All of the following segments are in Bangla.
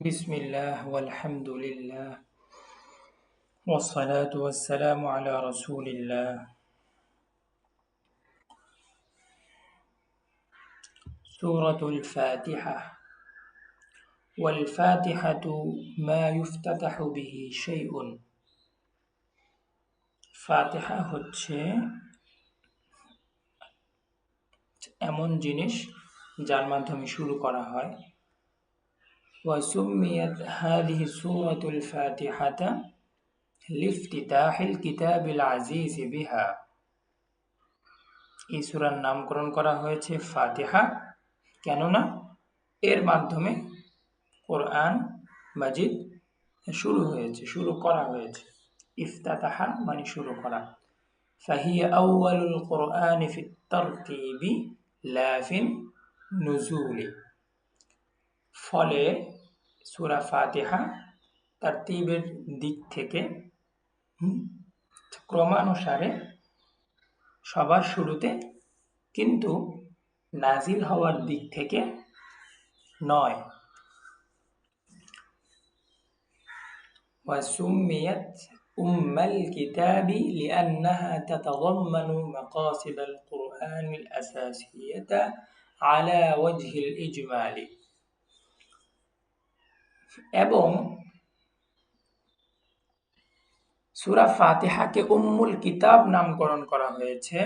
بسم الله والحمد لله والصلاة والسلام على رسول الله سورة الفاتحة والفاتحة ما يفتتح به شيء ফাতিহা হচ্ছে এমন জিনিস যার মাধ্যমে শুরু করা হয় وسميت هذه سورة الفاتحة لافتتاح الكتاب العزيز بها এই সূরার নামকরণ করা হয়েছে ফাতিহা কেননা এর মাধ্যমে কোরআন মাজিদ শুরু করা হয়েছে ইফতাতাহা মানে শুরু করা ফাহিয়া আউয়ালুল কোরআন ফিত তারতিবি লা ফিন নুজুলি ফলে সূরা ফাতিহা তারতিবের দিক থেকে ক্রমানুসারে সবার শুরুতে কিন্তু নাজিল হওয়ার দিক থেকে নয় وسميت أم الكتاب لأنها تتضمن مقاصد القرآن الأساسية على وجه الإجمال এবং সূরা ফাতিহাকে উম্মুল কিতাব নামকরণ করা হয়েছে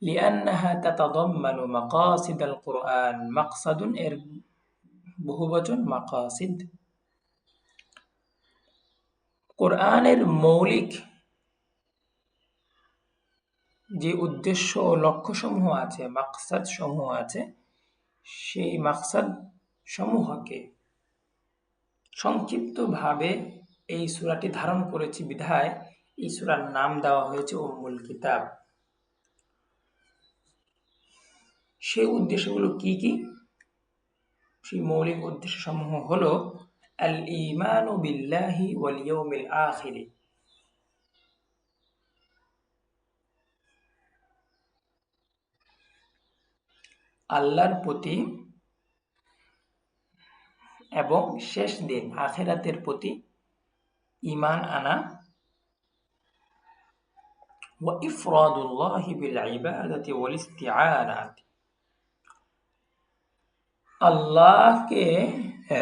লিআন্নাহা তাতাদাম্মানু মাকাসিদাল কুরআন মাকসাদুন এর বহুবচন মাকাসিদ কোরআনের মৌলিক যে উদ্দেশ্য ও লক্ষ্যসমূহ আছে মাকসাদ সমূহ আছে সেই মাকসাদ সমূহকে সংক্ষিপ্তভাবে এই সূরাটি ধারণ করেছে বিধায় এই সূরার নাম দেওয়া হয়েছে উম্মুল কিতাব সেই উদ্দেশ্যগুলো কি কি সেই মৌলিক উদ্দেশ্য সমূহ হলো আল ঈমানু বিল্লাহি ওয়াল ইয়াউমিল আখির আল্লাহর প্রতি এবং শেষ দিন আখিরাতের প্রতি ঈমান আনা ওয়া ইফরাদুল্লাহি বিল ইবাদাতি ওয়াল ইস্তিআনাত আল্লাহকে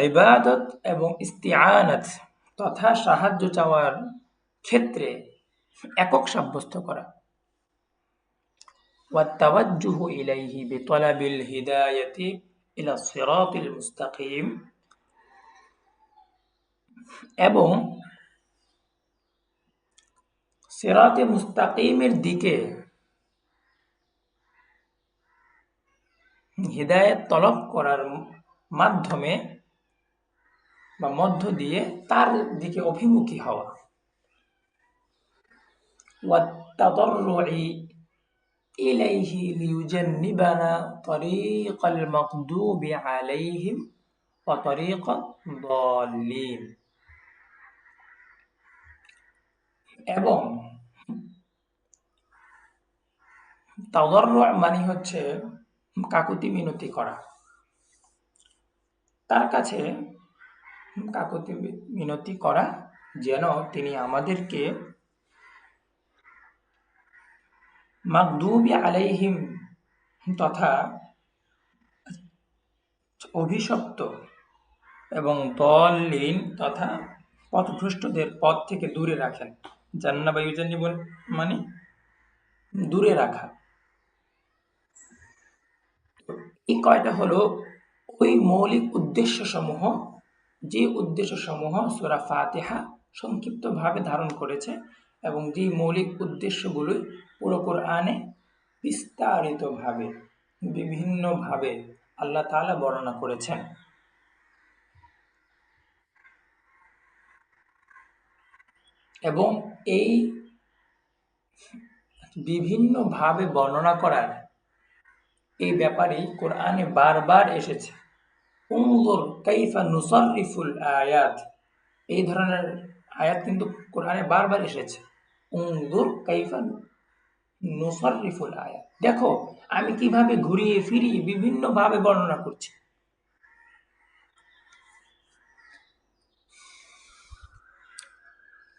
ইবাদত এবং ইস্তিআনাত তথা সাহায্য চাওয়ার ক্ষেত্রে একক সাব্যস্ত করা والتوجه إليه بطلب الهداية إلى الصراط المستقيم এবং সিরাতে মুস্তাকিমের দিকে হিদায়াত তলব করার মাধ্যমে বা মধ্য দিয়ে তার দিকে অভিমুখী হওয়া والتضرع إليه ليجنبنا طريق المغضوب عليهم وطريق الضالين এবং তাদাররু মানে হচ্ছে কাকুতি মিনতি করা তার কাছে কাকুতি মিনতি করা যেন তিনি আমাদেরকে মাগদুবি আলাইহিম তথা অভিশপ্ত এবং দলিন তথা পথভ্রষ্টদের পথ থেকে দূরে রাখেন জান্না বা ইউজান্নিবুন মানে দূরে রাখা এই কয়টা হলো ওই মৌলিক উদ্দেশ্য সমূহ যে উদ্দেশ্য সমূহ সূরা ফাতিহা সংক্ষিপ্তভাবে ধারণ করেছে এবং যে মৌলিক উদ্দেশ্যগুলো পুরো কোরআনে বিস্তারিতভাবে বিভিন্নভাবে আল্লাহ তাআলা বর্ণনা করেছেন এবং এই বিভিন্নভাবে বর্ণনা করার এই ব্যাপারেই কোরআনে বারবার এসেছে উনজুর কাইফা নুসাররিফুল আয়াত এই ধরনের আয়াত কিন্তু কোরআনে বারবার এসেছে উনজুর কাইফা নুসাররিফুল আয়াত দেখো আমি কিভাবে ঘুরিয়ে ফিরিয়ে বিভিন্নভাবে বর্ণনা করছি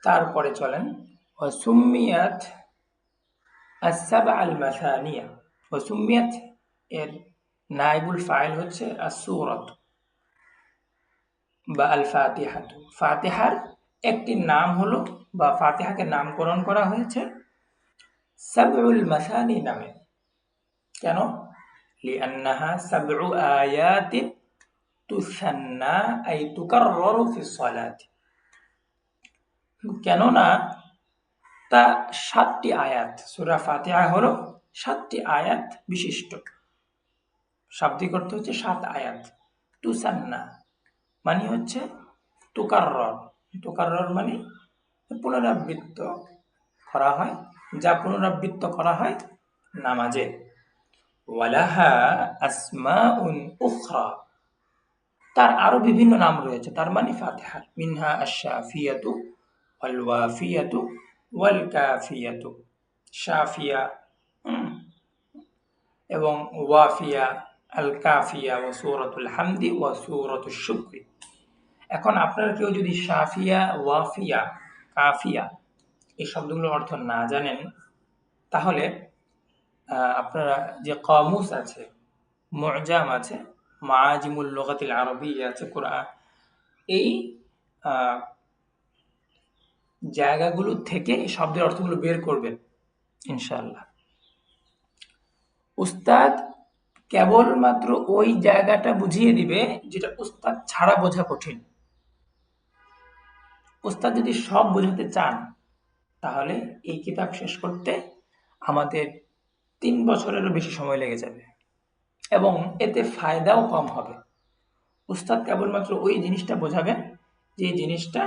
তারপরে চলেন ওয়াসুম্মিয়াত আস-সাবআল মাসানিয়া। ওয়াসুম্মিয়াত এর নাইবুল ফাইল হচ্ছে আস-সূরাত বা আল ফাতিহাতু। ফাতিহার একটি নাম হলো বা ফাতিহাকে নামকরণ করা হয়েছে সাবউল মাসানি নামে। কেন? লিআন্নাহা সাবউ আয়াতিন তুসান্না আই তুকাররারু ফিস সালাতি। কেননা তা 7টি আয়াত। সূরা ফাতিহা হলো 7টি আয়াত বিশিষ্ট। শাব্দিক অর্থ হচ্ছে 7 আয়াত। তুসান্না মানে হচ্ছে তুকাররর। তুকাররর মানে পুনরাবৃত্ত করা হয়, যা পুনরাবৃত্ত করা হয় নামাজে। ওয়ালাহা আসমাউন উখরা, তার আরো বিভিন্ন নাম রয়েছে। তার মানে ফাতিহা মিনহা আশ-শাফিয়াতু ওয়াল ওয়াফিয়াতু ওয়াল কাফিয়াতু। শাফিয়া এবং ওয়াফিয়া, আল কাফিয়া ওয়া সূরাতুল হামদি ওয়া সূরাতুশ শুকরি। এখন আপনারা কেউ যদি শাফিয়া, ওয়াফিয়া, কাফিয়া এই শব্দগুলোর অর্থ না জানেন, তাহলে আপনারা যে কামুস আছে, মুআজাম আছে, মাআজিমুল লুগাতিল আরবিয়্যা আছে, কোরআন, এই জায়গাগুলো থেকে এই শব্দের অর্থগুলো বের করবেন ইনশাআল্লাহ। উস্তাদ কেবলমাত্র ওই জায়গাটা বুঝিয়ে দিবে যেটা উস্তাদ ছাড়া বোঝা কঠিন। উস্তাদ যদি সব বোঝাতে চান, তাহলে এই কিতাব শেষ করতে আমাদের 3 বছরেরও বেশি সময় লেগে যাবে এবং এতে ফায়দাও কম হবে। উস্তাদ কেবলমাত্র ওই জিনিসটা বোঝাবেন যে জিনিসটা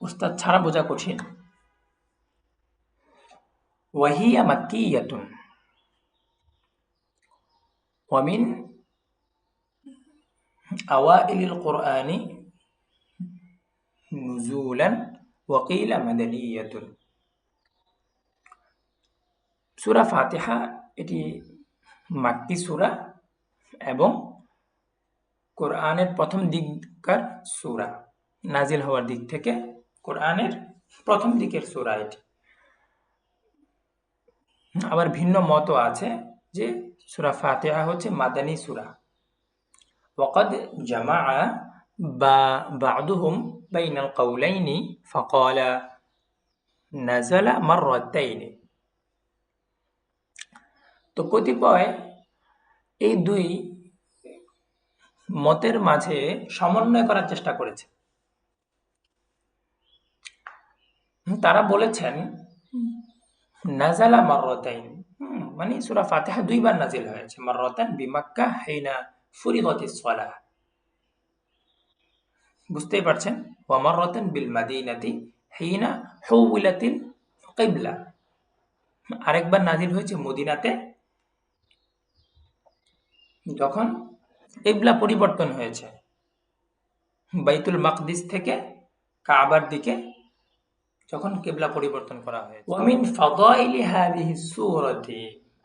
উস্তাদ ছাড়া বোঝা কঠিন। ওয়াহিয়া মাক্কিয়াতুন ওয়া মিন আওয়াইলিল কুরআনি নুজুলান ওয়া কিলা মাদানিয়াতুন। সূরা ফাতিহা এটি মাক্কি সূরা এবং কোরআনের প্রথম দিককার সূরা। নাজিল হওয়ার দিক থেকে কোরআনের প্রথম দিকের সূরা এটি। আবার ভিন্ন মতও আছে যে সূরা ফাতিহা হচ্ছে মাদানী সূরা। ওয়াকাদ জামাআ বা'দুহুম বাইনাল কাওলাইনি ফাকালা নাযালা মাররাতাইনি। তো কতিপয় এই দুই মতের মাঝে সমন্বয় করার চেষ্টা করেছে। তারা বলেছেন নাযালা মাররাতাইন, মানে সূরা ফাতিহা 2 বার নাজিল হয়েছে। মাররাতান বিমাক্কা হিনা ফুরিদাতিস সালাহ, বুঝতেই পারছেন। ওয়া মাররাতান বিল মাদিনাতি হিনা হুওয়ালাতিল কিবলা, আরেকবার নাজিল হয়েছে মদিনাতে যখন কিবলা পরিবর্তন হয়েছে, বাইতুল মাকদিস থেকে কাবার দিকে যখন কিবলা পরিবর্তন করা হয়েছে। ওয়া মিন ফাদাইলি হাযিহিস সূরাতি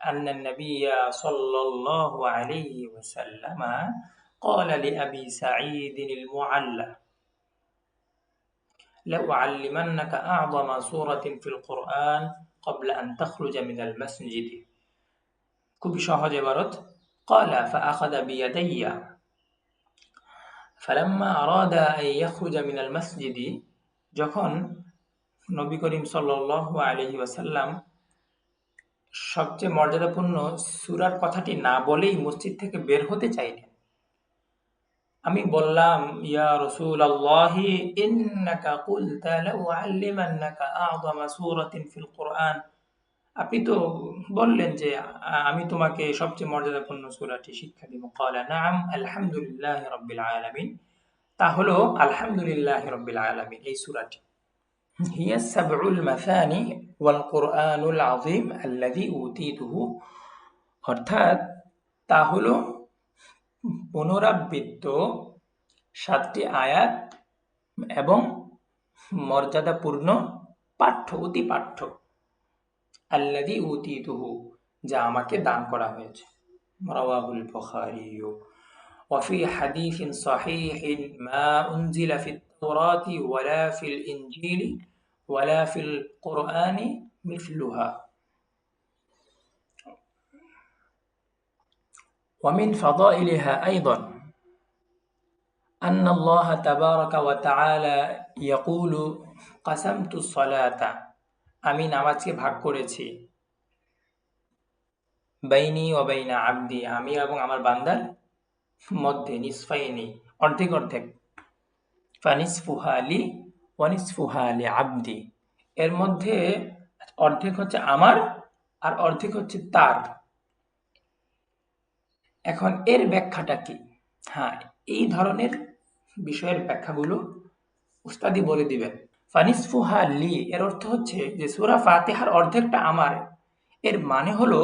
আন্না নাবিয়্যা সাল্লাল্লাহু আলাইহি ওয়াসাল্লাম ক্বালা লিআবি সাঈদিল মুআল্লা লাউআল্লিমান্নাকা আ'যামা সূরাতিন ফিল কুরআন ক্বাবলা আন তাখরুজা মিনাল মাসজিদ। খুব সহজ ইবারত। ক্বালা ফাআখাযা বিয়াদাইয়া ফালাম্মা আরাদা আন ইয়াখরুজা মিনাল মাসজিদ, যখন নবী করিম সাল্লাল্লাহু আলাইহি ওয়াসাল্লাম সবচেয়ে মর্যাদাপূর্ণ সূরার কথাটি না বলেই মসজিদ থেকে বের হতে চাইলেন, আমি বললাম, ইয়া রাসূলুল্লাহি ইন্নাকা কুলতা লাউআল্লিমান্নাকা আ'যামা সূরাতিন ফিল কুরআন। আপনি তো বললেন যে আমি তোমাকে সবচেয়ে মর্যাদাপূর্ণ সূরাটি শিক্ষা দিব। ক্বালা না'আম আলহামদুলিল্লাহি রাব্বিল আলামিন। তা হলো আলহামদুলিল্লাহি রাব্বিল আলামিন এই সূরাটি। হিয়া সাবউল মাসানি ওয়াল কুরআনুল আযীম আল্লাযী উতীতুহু, অর্থাৎ তা হলো পুনরাবৃত্ত 7টি আয়াত এবং মর্যাদাপূর্ণ পাঠ্য, অতি পাঠ্য। আল্লাযী উতীতুহু, যা আমাকে দান করা হয়েছে। রাওয়াহুল বুখারী। ওয়া ফি হাদীসিন সহিহিন মা উনজিলা ফিত التوراة ولا في الإنجيل ولا في القرآن مثلها ومن فضائلها أيضا أن الله تبارك وتعالى يقول قسمت الصلاة আমি নামাজকে ভাগ করেছি বাইনি ওয়া বাইনা আবদি আমি এবং আমার বান্দার মধ্যে নিসফাইনি অর্ধেক অর্ধেক ফানিসফুহা লি ওয়া নিসফুহা লি আবদি এর মধ্যে অর্ধেক হচ্ছে আমার আর অর্ধেক হচ্ছে তার এখন এর ব্যাখ্যাটা কি হ্যাঁ এই ধরনের বিষয়ের ব্যাখ্যাগুলো উস্তাদি বলে দিবেন ফানিসফুহা লি এর অর্থ হচ্ছে যে সূরা ফাতিহার অর্ধেকটা আমার এর মানে হলো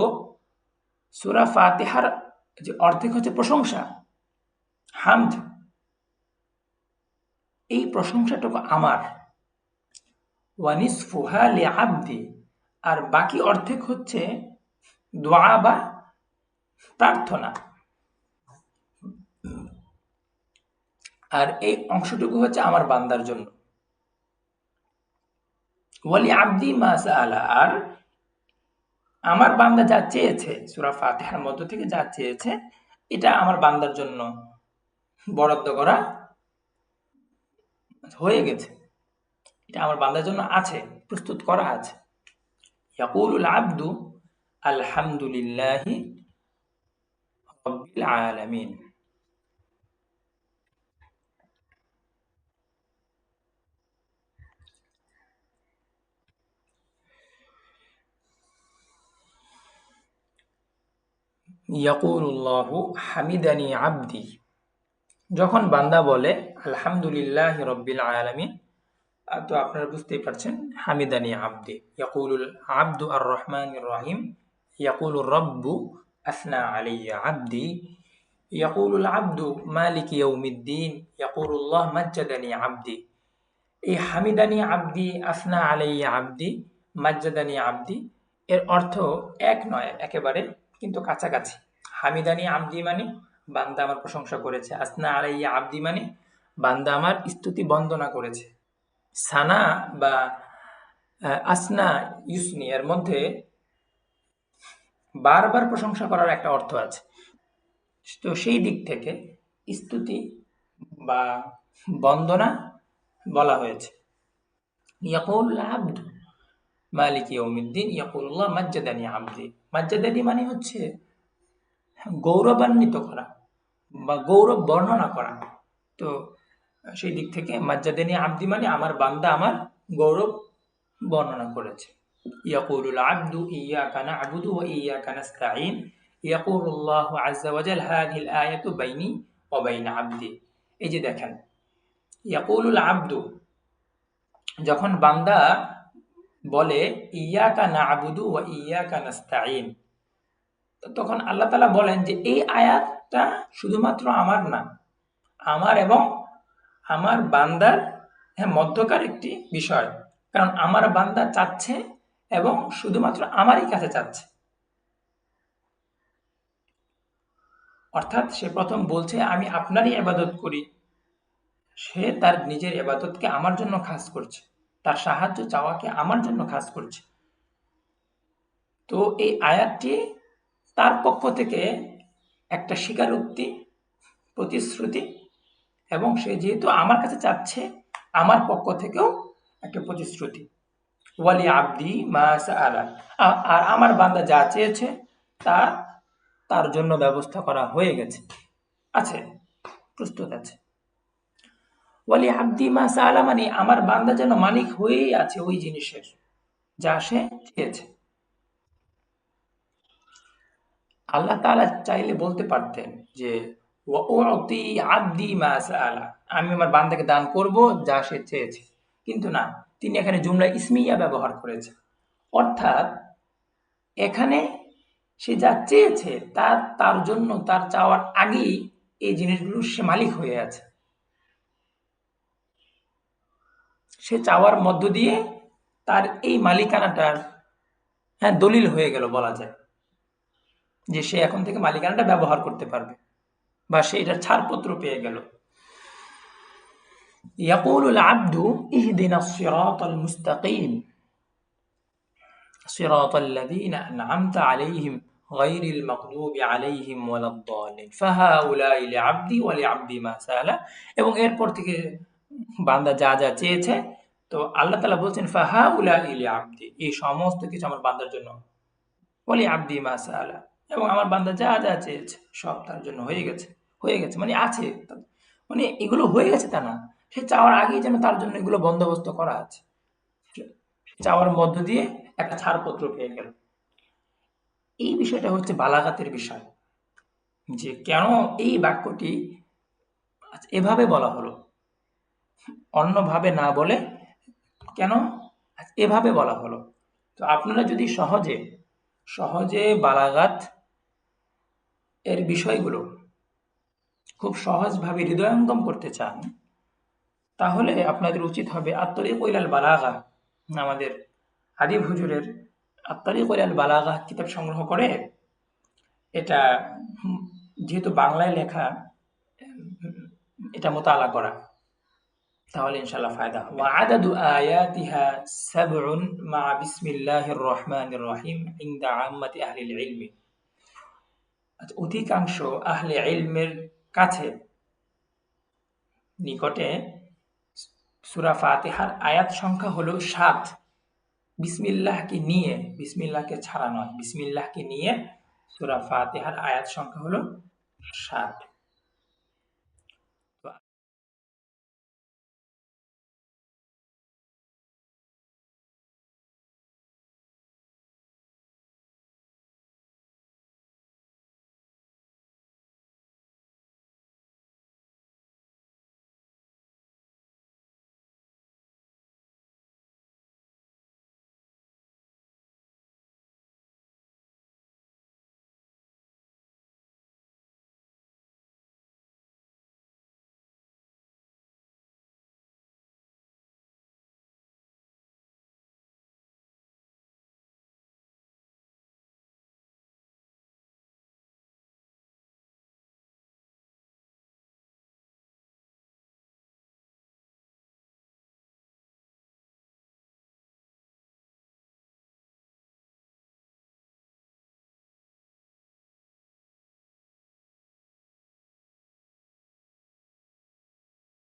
সূরা ফাতিহার যে অর্ধেক হচ্ছে প্রশংসা হামদ এই প্রশংসাটুকু আমার ওয়ানিসফুহা লি আবদি আর বাকি অর্ধেক হচ্ছে দোয়া বা প্রার্থনা আর এই অংশটুকু হচ্ছে আমার বান্দার জন্য ওয়ালি আবদি মা সাআলা আর আমার বান্দা যা চেয়েছে সূরা ফাতিহার মধ্য থেকে যা চেয়েছে এটা আমার বান্দার জন্য বরাদ্দ করা হয়ে গেছে এটা আমার বান্দার জন্য আছে প্রস্তুত করা আছে ইয়াকুলুল আবদু আলহামদুলিল্লাহি রাব্বিল আলামিন ইয়াকুলুল্লাহু হামিদানি আবদি যখন বান্দা বলে আলহামদুলিল্লাহি রাব্বিল আলামিন তো আপনারা বুঝতেই পারছেন হামিদানি আবদি ইয়াকুলুল আবদু আর রহমানির রহিম ইয়াকুলুর রাব্বু আসনা আলাইয়া আবদি ইয়াকুলুল আবদু মালিক ইয়াউমিদ্দিন ইয়াকুলুল্লাহ মাজ্জাদানি আবদি এই হামিদানি আবদি আসনা আলাইয়া আবদি মাজ্জাদানি আবদি এর অর্থ এক নয় একেবারে কিন্তু কাছাকাছি হামিদানি আবদি মানে বান্দা আমার প্রশংসা করেছে আসনা আলাইয়া আবদি মানে বান্দা আমার স্তুতি বন্দনা করেছে সানা বা আসনা ইউসনি এর মধ্যে বারবার প্রশংসা করার একটা অর্থ আছে তো সেই দিক থেকে স্তুতি বা বন্দনা বলা হয়েছে ইয়াকুল আবদ মালিক ইয়াউমিদ্দিন ইয়াকুলুল্লাহ মাজ্জাদানি আবদি মাজ্জাদানি মানে হচ্ছে গৌরবান্বিত করা বা গৌরব বর্ণনা করা তো সেই দিক থেকে মাজ্জাদানি আবদি মানে আমার বান্দা আমার গৌরব বর্ণনা করেছে ইয়াকুলুল আবদু ইয়াকা না'বুদু ওয়া ইয়াকা নাস্তাঈন ইয়াকুলুল্লাহু আযজা ওয়া জাল হাযিহিল আয়াতু বাইনি ওয়া বাইনা আবদি এই যে দেখেন ইয়াকুলুল আবদু যখন বান্দা বলে ইয়াকা না'বুদু ওয়া ইয়াকা নাস্তাঈন তখন আল্লাহ তাআলা বলেন যে এই আয়াতটা শুধুমাত্র আমার না আমার এবং আমার বান্দার মধ্যকার একটি বিষয় কারণ আমার বান্দা চাচ্ছে এবং শুধুমাত্র আমারই কাছে চাচ্ছে অর্থাৎ সে প্রথম বলছে আমি আপনারই ইবাদত করি সে তার নিজের ইবাদতকে আমার জন্য খাস করছে তার সাহায্য চাওয়াকে আমার জন্য খাস করছে তো এই আয়াতটি তার পক্ষ থেকে একটা স্বীকারোক্তি প্রতিশ্রুতি এবং সে যেহেতু আমার কাছে চাচ্ছে আমার পক্ষ থেকেও একটা প্রতিশ্রুতি ওয়ালি আবদি মা সাআলা আর আমার বান্দা যা চেয়েছে তা তার জন্য ব্যবস্থা করা হয়ে গেছে আছে প্রস্তুত আছে ওয়ালি আবদি মা সাআলা মানে আমার বান্দা যেন মালিক হয়েই আছে ওই জিনিসের যা সে চেয়েছে আল্লাহ তাআলা চাইলে বলতে পারতেন যে ওয়াউতি আবদি মা সাআলা আমি আমার বান্দাকে দান করব যা সে চেয়েছে কিন্তু না তিনি এখানে জুমলা ইসমিয়া ব্যবহার করেছেন অর্থাৎ এখানে সে যা চেয়েছে তার জন্য তার চাওয়ার আগেই এই জিনিসগুলো সে মালিক হয়ে আছে সে চাওয়ার মধ্য দিয়ে তার এই মালিকানাটার দলিল হয়ে গেল বলা যায় যে সে এখন থেকে মালিকানাটা ব্যবহার করতে পারবে বা সে এটার ছাড়পত্র পেয়ে গেল ইয়াকুলুল আবদু ইহদিনাস সিরাতাল মুস্তাকিম সিরাতাল্লাযীনা আন'আমতা আলাইহিম গায়রিল মাগদুবি আলাইহিম ওয়ালাদ-দাল্লিন ফাহাউলাই লিআবদি ওয়া লিআবদি মা সাআলা। এবং এরপর থেকে বান্দা যা যা চেয়েছে, তো আল্লাহ তাআলা বলছেন ফাহাউলাই লিআবদি, এই সমস্ত কিছু আমার বান্দার জন্য, ওয়া লিআবদি মা সাআলা, এবং আমার বান্দা যা যা চেয়েছে সব তার জন্য হয়ে গেছে, মানে আছে, মানে এগুলো হয়ে গেছে তা না, সে চাওয়ার আগেই যেন তার জন্য এগুলো বন্দোবস্ত করা আছে, চাওয়ার মধ্য দিয়ে একটা ছাড়পত্র পেয়ে গেল। এই বিষয়টা হচ্ছে বালাগাতের বিষয়, যে কেন এই বাক্যটি এভাবে বলা হলো, অন্যভাবে না বলে কেন এভাবে বলা হলো। তো আপনারা যদি সহজে সহজে বালাগাত এর বিষয়গুলো খুব সহজভাবে হৃদয়ঙ্গম করতে চান, তাহলে আপনাদের উচিত হবে আত-তরিক ইলাল বালাগা, আমাদের আদিব হুজুরের আত-তরিক ইলাল বালাগা কিতাব সংগ্রহ করে, এটা যেহেতু বাংলায় লেখা, এটা মোতালা করা, তাহলে ইনশাআল্লাহ ফায়দা হবে। ওয়া আদাদু আয়াতিহা সাবউন মা বিসমিল্লাহির রহমানির রহিম ইনদা আম্মাতি আহলিল ইলমি। অধিকাংশ আহলে ইলমের কাছে, নিকটে সূরা ফাতিহার আয়াত সংখ্যা হলো ৭। বিসমিল্লাহকে নিয়ে, বিসমিল্লাহকে ছাড়া নয়, বিসমিল্লাহকে নিয়ে সূরা ফাতিহার আয়াত সংখ্যা হলো ৭।